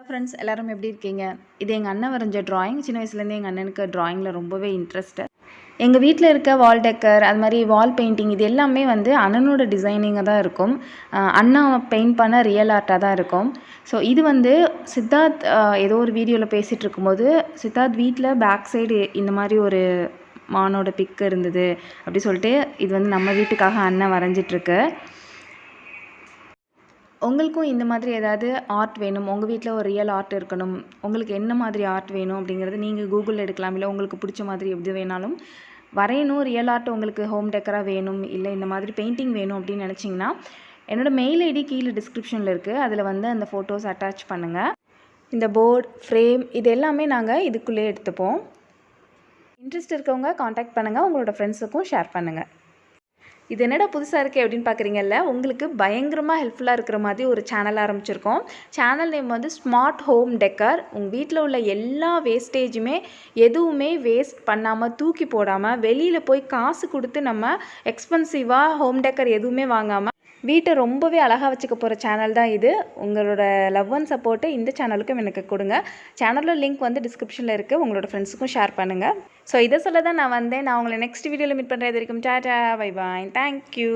Friends எல்லாரும் எப்படி இருக்கீங்க? இது எங்கள் அண்ணன் வரைஞ்ச ட்ராயிங். சின்ன வயசுலேருந்தே எங்கள் அண்ணனுக்கு ட்ராயிங்கில் ரொம்பவே இன்ட்ரெஸ்ட்டு. எங்கள் வீட்டில் இருக்க வால் டெக்கர் அது மாதிரி வால் பெயிண்டிங் இது எல்லாமே வந்து அண்ணனோட டிசைனிங்காக தான் இருக்கும். அண்ணா பெயிண்ட் பண்ண ரியல் ஆர்ட்டாக தான் இருக்கும். ஸோ இது வந்து சித்தார்த் ஏதோ ஒரு வீடியோவில் பேசிகிட்டு இருக்கும்போது சித்தார்த் வீட்டில் பேக் சைடு இந்த மாதிரி ஒரு மானோட பிக் இருந்தது அப்படி சொல்லிட்டு இது வந்து நம்ம வீட்டுக்காக அண்ணன் வரைஞ்சிட்ருக்கு. உங்களுக்கும் இந்த மாதிரி ஏதாவது ஆர்ட் வேணும், உங்கள் வீட்டில் ஒரு ரியல் ஆர்ட் இருக்கணும், உங்களுக்கு என்ன மாதிரி ஆர்ட் வேணும் அப்படிங்கிறது நீங்கள் கூகுளில் எடுக்கலாம். இல்லை உங்களுக்கு பிடிச்ச மாதிரி எப்படி வேணாலும் வரையணும். ரியல் ஆர்ட் உங்களுக்கு ஹோம் டெக்கராக வேணும், இல்லை இந்த மாதிரி பெயிண்டிங் வேணும் அப்படின்னு நினச்சிங்கன்னா என்னோடய மெயில் ஐடி கீழே டிஸ்கிரிப்ஷனில் இருக்குது. அதில் வந்து அந்த ஃபோட்டோஸ் அட்டாச் பண்ணுங்கள். இந்த போர்டு ஃப்ரேம் இது எல்லாமே நாங்கள் இதுக்குள்ளே எடுத்துப்போம். இன்ட்ரெஸ்ட் இருக்கவங்க காண்டாக்ட் பண்ணுங்கள், உங்களோட ஃப்ரெண்ட்ஸுக்கும் ஷேர் பண்ணுங்கள். இது என்னடா புதுசாக இருக்கே அப்படின்னு பார்க்குறீங்கல்ல, உங்களுக்கு பயங்கரமாக ஹெல்ப்ஃபுல்லாக இருக்கிற மாதிரி ஒரு சேனல் ஆரம்பிச்சிருக்கோம். சேனல் நேம் வந்து ஸ்மார்ட் ஹோம் டெக்கர். உங்கள் வீட்டில் உள்ள எல்லா வேஸ்டேஜுமே எதுவுமே வேஸ்ட் பண்ணாமல் தூக்கி போடாமல் வெளியில் போய் காசு கொடுத்து நம்ம எக்ஸ்பென்சிவாக ஹோம் டெக்கர் எதுவுமே வாங்காமல் வீட்டை ரொம்பவே அழகாக வச்சுக்க போகிற சேனல் தான் இது. உங்களோட லவ் அண்ட் சப்போர்ட்டை இந்த சேனலுக்கும் எனக்கு கொடுங்க. சேனலோட லிங்க் வந்து டிஸ்கிரிப்ஷனில் இருக்குது. உங்களோட ஃப்ரெண்ட்ஸுக்கும் ஷேர் பண்ணுங்கள். ஸோ இதை சொல்ல தான் நான் வந்தேன். நான் உங்களை நெக்ஸ்ட் வீடியோவில் மீட் பண்ணுறது வரைக்கும் டாடா பை பாய். தேங்க்யூ.